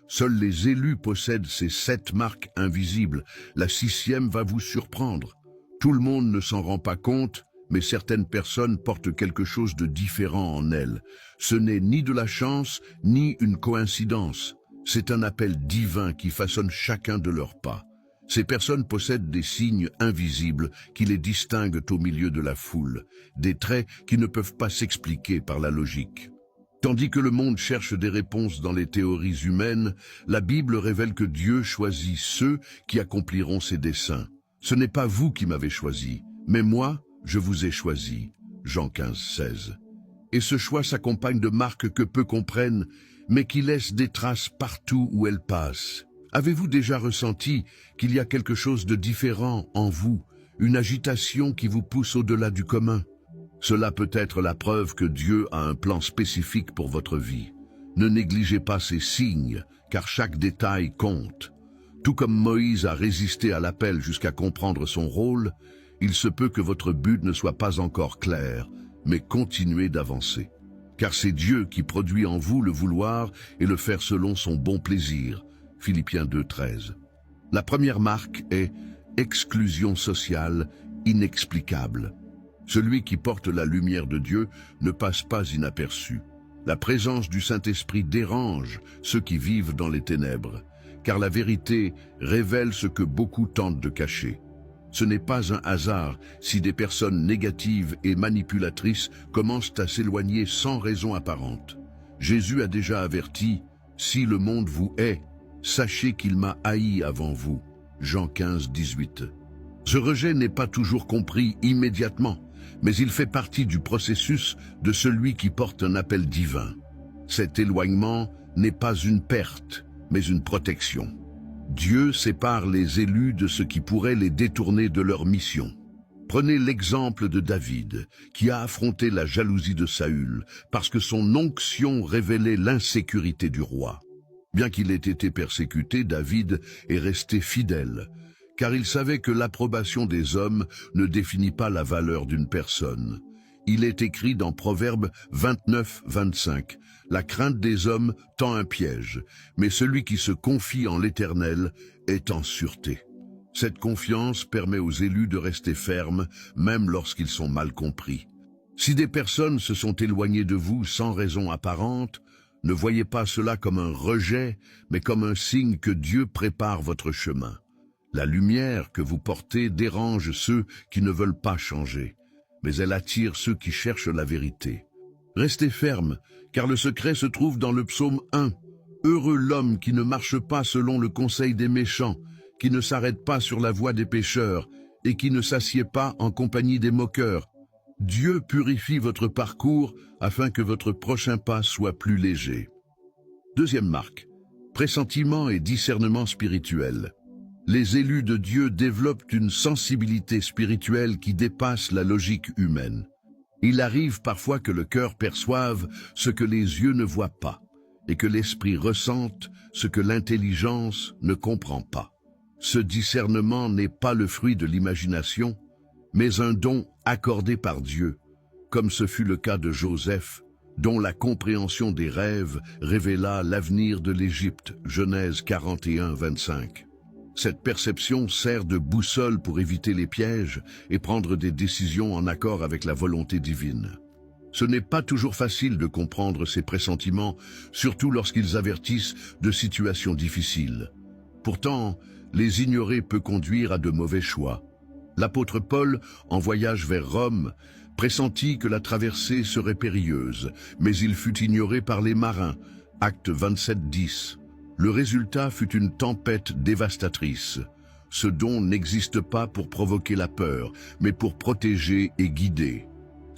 Seuls les élus possèdent ces 7 marques invisibles. La 6e va vous surprendre. Tout le monde ne s'en rend pas compte, mais certaines personnes portent quelque chose de différent en elles. Ce n'est ni de la chance, ni une coïncidence. C'est un appel divin qui façonne chacun de leurs pas. Ces personnes possèdent des signes invisibles qui les distinguent au milieu de la foule, des traits qui ne peuvent pas s'expliquer par la logique. Tandis que le monde cherche des réponses dans les théories humaines, la Bible révèle que Dieu choisit ceux qui accompliront ses desseins. Ce n'est pas vous qui m'avez choisi, mais moi, je vous ai choisi. Jean 15, 16. Et ce choix s'accompagne de marques que peu comprennent, mais qui laissent des traces partout où elles passent. Avez-vous déjà ressenti qu'il y a quelque chose de différent en vous, une agitation qui vous pousse au-delà du commun? Cela peut être la preuve que Dieu a un plan spécifique pour votre vie. Ne négligez pas ces signes, car chaque détail compte. Tout comme Moïse a résisté à l'appel jusqu'à comprendre son rôle, il se peut que votre but ne soit pas encore clair, mais continuez d'avancer. Car c'est Dieu qui produit en vous le vouloir et le faire selon son bon plaisir. Philippiens 2, 13. La première marque est exclusion sociale inexplicable. Celui qui porte la lumière de Dieu ne passe pas inaperçu. La présence du Saint-Esprit dérange ceux qui vivent dans les ténèbres, car la vérité révèle ce que beaucoup tentent de cacher. Ce n'est pas un hasard si des personnes négatives et manipulatrices commencent à s'éloigner sans raison apparente. Jésus a déjà averti « Si le monde vous hait, sachez qu'il m'a haï avant vous. » Jean 15, 18. Ce rejet n'est pas toujours compris immédiatement, mais il fait partie du processus de celui qui porte un appel divin. Cet éloignement n'est pas une perte, mais une protection. Dieu sépare les élus de ce qui pourrait les détourner de leur mission. Prenez l'exemple de David, qui a affronté la jalousie de Saül, parce que son onction révélait l'insécurité du roi. Bien qu'il ait été persécuté, David est resté fidèle, car il savait que l'approbation des hommes ne définit pas la valeur d'une personne. Il est écrit dans Proverbe 29, 25, « La crainte des hommes tend un piège, mais celui qui se confie en l'Éternel est en sûreté. » Cette confiance permet aux élus de rester fermes, même lorsqu'ils sont mal compris. Si des personnes se sont éloignées de vous sans raison apparente, ne voyez pas cela comme un rejet, mais comme un signe que Dieu prépare votre chemin. La lumière que vous portez dérange ceux qui ne veulent pas changer, mais elle attire ceux qui cherchent la vérité. Restez ferme, car le secret se trouve dans le psaume 1. Heureux l'homme qui ne marche pas selon le conseil des méchants, qui ne s'arrête pas sur la voie des pécheurs, et qui ne s'assied pas en compagnie des moqueurs. Dieu purifie votre parcours afin que votre prochain pas soit plus léger. Deuxième marque, pressentiment et discernement spirituel. Les élus de Dieu développent une sensibilité spirituelle qui dépasse la logique humaine. Il arrive parfois que le cœur perçoive ce que les yeux ne voient pas, et que l'esprit ressente ce que l'intelligence ne comprend pas. Ce discernement n'est pas le fruit de l'imagination, mais un don accordé par Dieu, comme ce fut le cas de Joseph, dont la compréhension des rêves révéla l'avenir de l'Égypte, Genèse 41, 25. Cette perception sert de boussole pour éviter les pièges et prendre des décisions en accord avec la volonté divine. Ce n'est pas toujours facile de comprendre ces pressentiments, surtout lorsqu'ils avertissent de situations difficiles. Pourtant, les ignorer peut conduire à de mauvais choix. L'apôtre Paul, en voyage vers Rome, pressentit que la traversée serait périlleuse, mais il fut ignoré par les marins. Actes 27, 10. Le résultat fut une tempête dévastatrice. Ce don n'existe pas pour provoquer la peur, mais pour protéger et guider.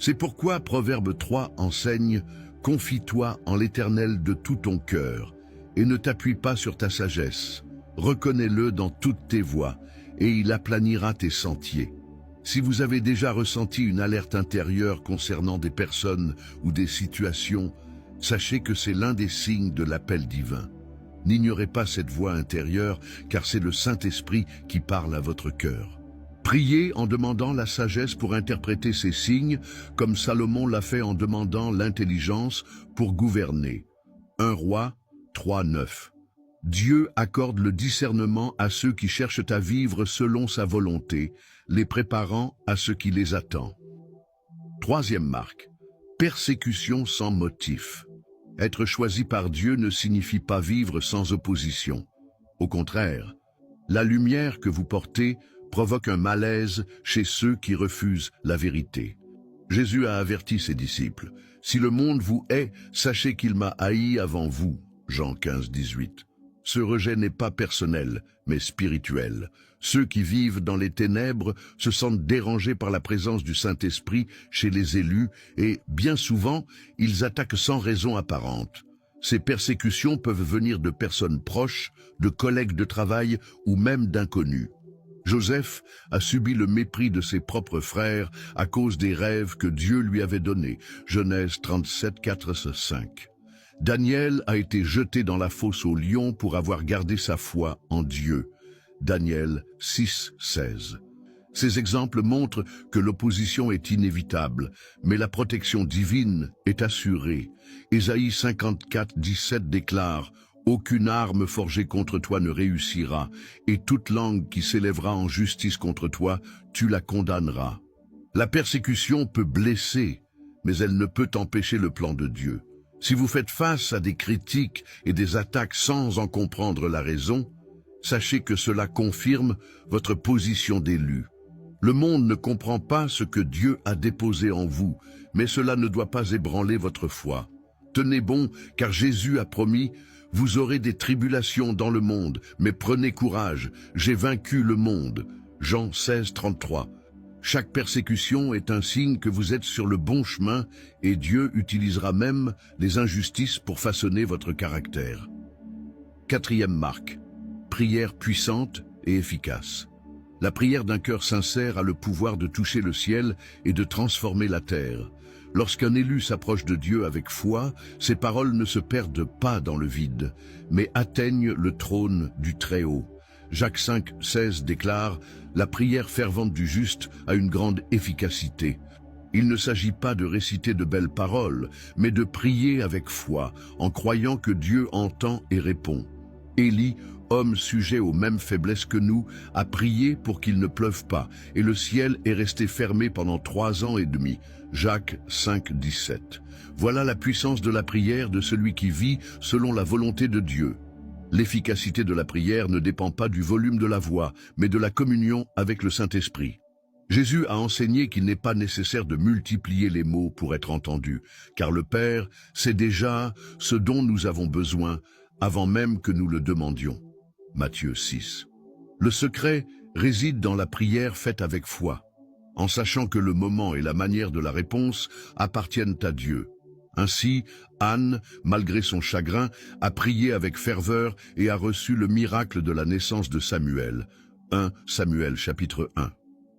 C'est pourquoi Proverbe 3 enseigne « Confie-toi en l'Éternel de tout ton cœur, et ne t'appuie pas sur ta sagesse. Reconnais-le dans toutes tes voies, et il aplanira tes sentiers. » Si vous avez déjà ressenti une alerte intérieure concernant des personnes ou des situations, sachez que c'est l'un des signes de l'appel divin. N'ignorez pas cette voix intérieure, car c'est le Saint-Esprit qui parle à votre cœur. Priez en demandant la sagesse pour interpréter ces signes, comme Salomon l'a fait en demandant l'intelligence pour gouverner. 1 Roi 3, 9. Dieu accorde le discernement à ceux qui cherchent à vivre selon sa volonté, les préparant à ce qui les attend. Troisième marque, persécution sans motif. Être choisi par Dieu ne signifie pas vivre sans opposition. Au contraire, la lumière que vous portez provoque un malaise chez ceux qui refusent la vérité. Jésus a averti ses disciples, « Si le monde vous hait, sachez qu'il m'a haï avant vous. » Jean 15, 18. Ce rejet n'est pas personnel, mais spirituel. Ceux qui vivent dans les ténèbres se sentent dérangés par la présence du Saint-Esprit chez les élus et, bien souvent, ils attaquent sans raison apparente. Ces persécutions peuvent venir de personnes proches, de collègues de travail ou même d'inconnus. Joseph a subi le mépris de ses propres frères à cause des rêves que Dieu lui avait donnés. Genèse 37, 4-5. Daniel a été jeté dans la fosse aux lions pour avoir gardé sa foi en Dieu. Daniel 6, 16. Ces exemples montrent que l'opposition est inévitable, mais la protection divine est assurée. Ésaïe 54, 17 déclare « Aucune arme forgée contre toi ne réussira, et toute langue qui s'élèvera en justice contre toi, tu la condamneras. » La persécution peut blesser, mais elle ne peut empêcher le plan de Dieu. Si vous faites face à des critiques et des attaques sans en comprendre la raison, sachez que cela confirme votre position d'élu. Le monde ne comprend pas ce que Dieu a déposé en vous, mais cela ne doit pas ébranler votre foi. Tenez bon, car Jésus a promis « Vous aurez des tribulations dans le monde, mais prenez courage, j'ai vaincu le monde. » Jean 16, 33. Chaque persécution est un signe que vous êtes sur le bon chemin et Dieu utilisera même les injustices pour façonner votre caractère. Quatrième marque, prière puissante et efficace. La prière d'un cœur sincère a le pouvoir de toucher le ciel et de transformer la terre. Lorsqu'un élu s'approche de Dieu avec foi, ses paroles ne se perdent pas dans le vide, mais atteignent le trône du Très-Haut. Jacques 5, 16 déclare « La prière fervente du juste a une grande efficacité. » Il ne s'agit pas de réciter de belles paroles, mais de prier avec foi, en croyant que Dieu entend et répond. Élie, homme sujet aux mêmes faiblesses que nous, a prié pour qu'il ne pleuve pas, et le ciel est resté fermé pendant 3 ans et demi. Jacques 5, 17. Voilà la puissance de la prière de celui qui vit selon la volonté de Dieu. L'efficacité de la prière ne dépend pas du volume de la voix, mais de la communion avec le Saint-Esprit. Jésus a enseigné qu'il n'est pas nécessaire de multiplier les mots pour être entendu, car le Père sait déjà ce dont nous avons besoin avant même que nous le demandions. Matthieu 6. Le secret réside dans la prière faite avec foi, en sachant que le moment et la manière de la réponse appartiennent à Dieu. Ainsi, Anne, malgré son chagrin, a prié avec ferveur et a reçu le miracle de la naissance de Samuel. 1 Samuel chapitre 1.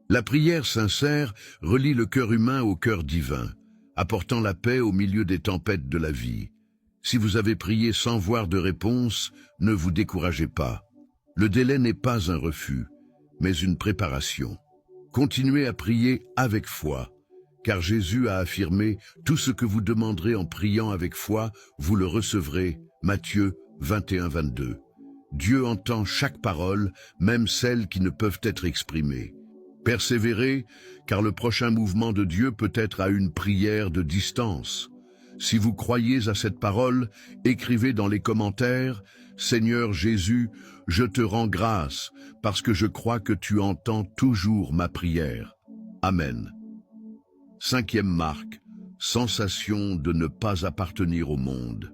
La prière sincère relie le cœur humain au cœur divin, apportant la paix au milieu des tempêtes de la vie. Si vous avez prié sans voir de réponse, ne vous découragez pas. Le délai n'est pas un refus, mais une préparation. Continuez à prier avec foi, car Jésus a affirmé « Tout ce que vous demanderez en priant avec foi, vous le recevrez » Matthieu 21, 22. Dieu entend chaque parole, même celles qui ne peuvent être exprimées. Persévérez, car le prochain mouvement de Dieu peut être à une prière de distance. Si vous croyez à cette parole, écrivez dans les commentaires « Seigneur Jésus, je te rends grâce, parce que je crois que tu entends toujours ma prière. Amen. » Cinquième marque, sensation de ne pas appartenir au monde.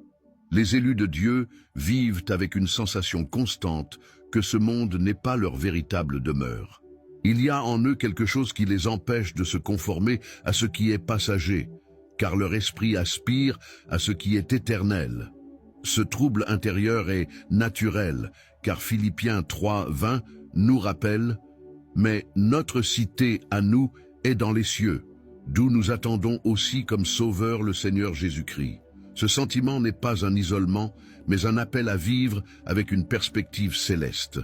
Les élus de Dieu vivent avec une sensation constante que ce monde n'est pas leur véritable demeure. Il y a en eux quelque chose qui les empêche de se conformer à ce qui est passager, car leur esprit aspire à ce qui est éternel. Ce trouble intérieur est naturel, car Philippiens 3, 20 nous rappelle « Mais notre cité à nous est dans les cieux, d'où nous attendons aussi comme sauveur le Seigneur Jésus-Christ. » Ce sentiment n'est pas un isolement, mais un appel à vivre avec une perspective céleste.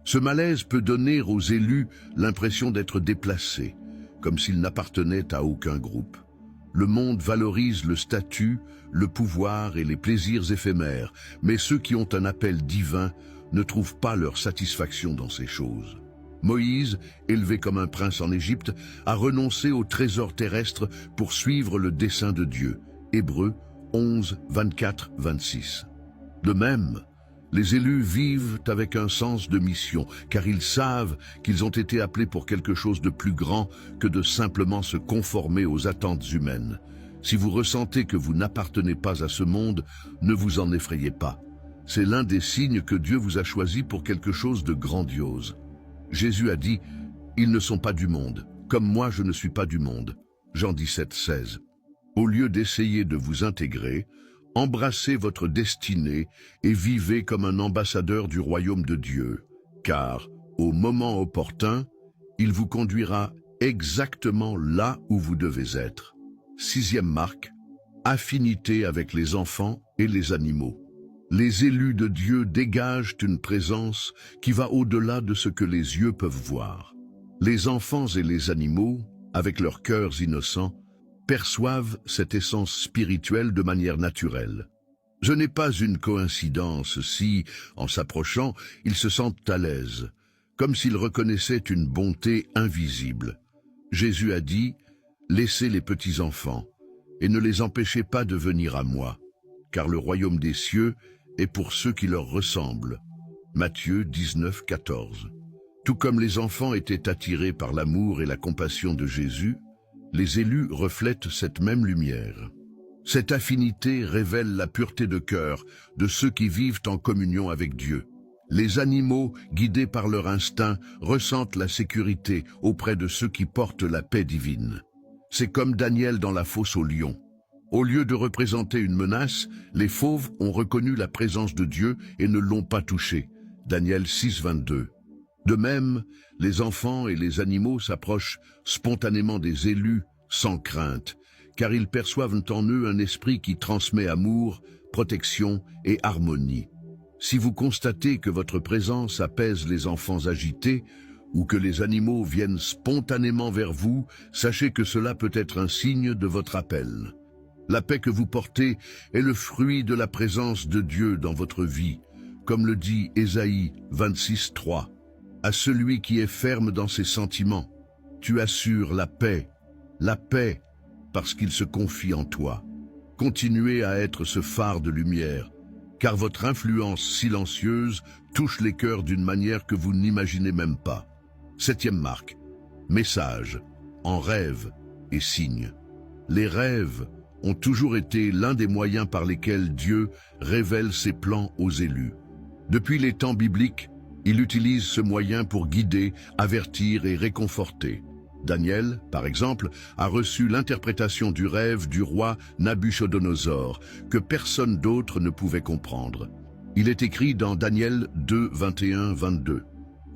Ce malaise peut donner aux élus l'impression d'être déplacés, comme s'ils n'appartenaient à aucun groupe. Le monde valorise le statut, le pouvoir et les plaisirs éphémères, mais ceux qui ont un appel divin ne trouvent pas leur satisfaction dans ces choses. Moïse, élevé comme un prince en Égypte, a renoncé au trésor terrestre pour suivre le dessein de Dieu. Hébreux 11, 24, 26. De même, les élus vivent avec un sens de mission, car ils savent qu'ils ont été appelés pour quelque chose de plus grand que de simplement se conformer aux attentes humaines. Si vous ressentez que vous n'appartenez pas à ce monde, ne vous en effrayez pas. C'est l'un des signes que Dieu vous a choisi pour quelque chose de grandiose. Jésus a dit « Ils ne sont pas du monde, comme moi je ne suis pas du monde ». Jean 17, 16. Au lieu d'essayer de vous intégrer, embrassez votre destinée et vivez comme un ambassadeur du royaume de Dieu, car, au moment opportun, il vous conduira exactement là où vous devez être. Sixième marque, affinité avec les enfants et les animaux. Les élus de Dieu dégagent une présence qui va au-delà de ce que les yeux peuvent voir. Les enfants et les animaux, avec leurs cœurs innocents, perçoivent cette essence spirituelle de manière naturelle. Ce n'est pas une coïncidence si, en s'approchant, ils se sentent à l'aise, comme s'ils reconnaissaient une bonté invisible. Jésus a dit « Laissez les petits enfants, et ne les empêchez pas de venir à moi, car le royaume des cieux est pour ceux qui leur ressemblent. » Matthieu 19, 14. Tout comme les enfants étaient attirés par l'amour et la compassion de Jésus, les élus reflètent cette même lumière. Cette affinité révèle la pureté de cœur de ceux qui vivent en communion avec Dieu. Les animaux, guidés par leur instinct, ressentent la sécurité auprès de ceux qui portent la paix divine. C'est comme Daniel dans la fosse aux lions. Au lieu de représenter une menace, les fauves ont reconnu la présence de Dieu et ne l'ont pas touché. Daniel 6, 22. De même, les enfants et les animaux s'approchent spontanément des élus sans crainte, car ils perçoivent en eux un esprit qui transmet amour, protection et harmonie. Si vous constatez que votre présence apaise les enfants agités, ou que les animaux viennent spontanément vers vous, sachez que cela peut être un signe de votre appel. La paix que vous portez est le fruit de la présence de Dieu dans votre vie, comme le dit Ésaïe 26, 3. À celui qui est ferme dans ses sentiments, tu assures la paix parce qu'il se confie en toi. Continuez à être ce phare de lumière, car votre influence silencieuse touche les cœurs d'une manière que vous n'imaginez même pas. Septième marque, message, en rêve et signe. Les rêves ont toujours été l'un des moyens par lesquels Dieu révèle ses plans aux élus. Depuis les temps bibliques, il utilise ce moyen pour guider, avertir et réconforter. Daniel, par exemple, a reçu l'interprétation du rêve du roi Nabuchodonosor, que personne d'autre ne pouvait comprendre. Il est écrit dans Daniel 2, 21, 22.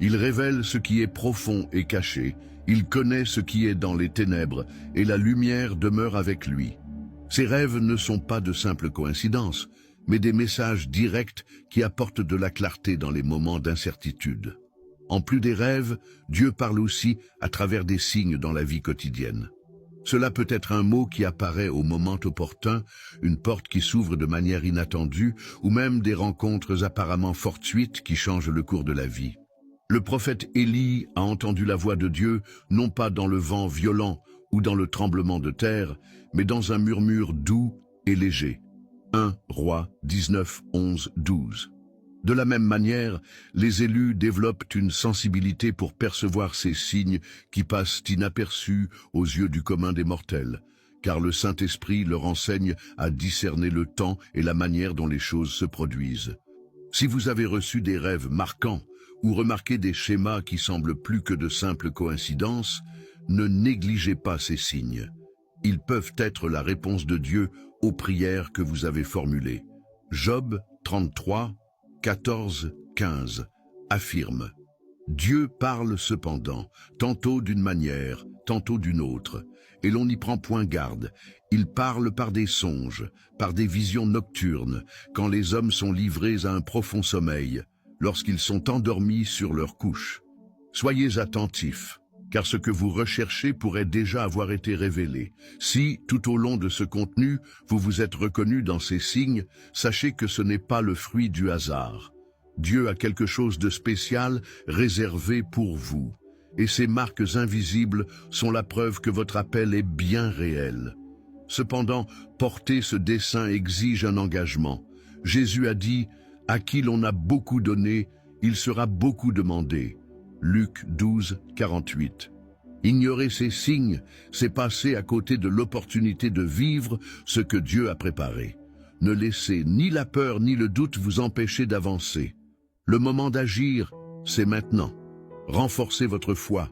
Il révèle ce qui est profond et caché, il connaît ce qui est dans les ténèbres, et la lumière demeure avec lui. Ces rêves ne sont pas de simples coïncidences, mais des messages directs qui apportent de la clarté dans les moments d'incertitude. En plus des rêves, Dieu parle aussi à travers des signes dans la vie quotidienne. Cela peut être un mot qui apparaît au moment opportun, une porte qui s'ouvre de manière inattendue, ou même des rencontres apparemment fortuites qui changent le cours de la vie. Le prophète Élie a entendu la voix de Dieu, non pas dans le vent violent ou dans le tremblement de terre, mais dans un murmure doux et léger. 1 Rois 19, 11, 12. De la même manière, les élus développent une sensibilité pour percevoir ces signes qui passent inaperçus aux yeux du commun des mortels, car le Saint-Esprit leur enseigne à discerner le temps et la manière dont les choses se produisent. Si vous avez reçu des rêves marquants ou remarqué des schémas qui semblent plus que de simples coïncidences, ne négligez pas ces signes. Ils peuvent être la réponse de Dieu aux prières que vous avez formulées. Job 33, 14, 15 affirme « Dieu parle cependant, tantôt d'une manière, tantôt d'une autre, et l'on n'y prend point garde. Il parle par des songes, par des visions nocturnes, quand les hommes sont livrés à un profond sommeil, lorsqu'ils sont endormis sur leur couche. Soyez attentifs. car ce que vous recherchez pourrait déjà avoir été révélé. Si, tout au long de ce contenu, vous vous êtes reconnu dans ces signes, sachez que ce n'est pas le fruit du hasard. Dieu a quelque chose de spécial réservé pour vous. Et ces marques invisibles sont la preuve que votre appel est bien réel. Cependant, porter ce dessein exige un engagement. Jésus a dit « À qui l'on a beaucoup donné, il sera beaucoup demandé ». Luc 12, 48. Ignorer ces signes, c'est passer à côté de l'opportunité de vivre ce que Dieu a préparé. Ne laissez ni la peur ni le doute vous empêcher d'avancer. Le moment d'agir, c'est maintenant. Renforcez votre foi.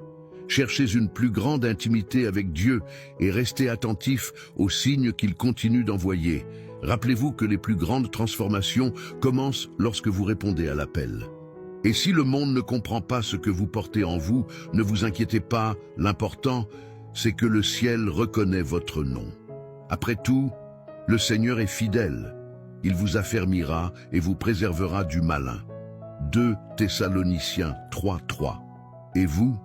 Cherchez une plus grande intimité avec Dieu et restez attentifs aux signes qu'il continue d'envoyer. Rappelez-vous que les plus grandes transformations commencent lorsque vous répondez à l'appel. Et si le monde ne comprend pas ce que vous portez en vous, ne vous inquiétez pas, l'important, c'est que le ciel reconnaît votre nom. Après tout, le Seigneur est fidèle. Il vous affermira et vous préservera du malin. 2 Thessaloniciens 3, 3. Et vous,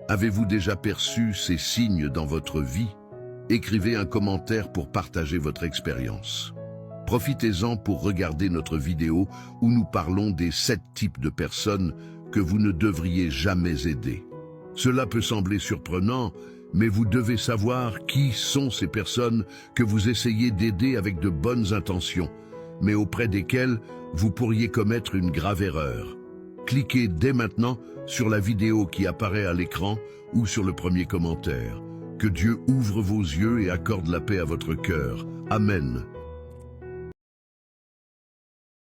avez-vous déjà perçu ces signes dans votre vie? Écrivez un commentaire pour partager votre expérience. Profitez-en pour regarder notre vidéo où nous parlons des 7 types de personnes que vous ne devriez jamais aider. Cela peut sembler surprenant, mais vous devez savoir qui sont ces personnes que vous essayez d'aider avec de bonnes intentions, mais auprès desquelles vous pourriez commettre une grave erreur. Cliquez dès maintenant sur la vidéo qui apparaît à l'écran ou sur le premier commentaire. Que Dieu ouvre vos yeux et accorde la paix à votre cœur. Amen.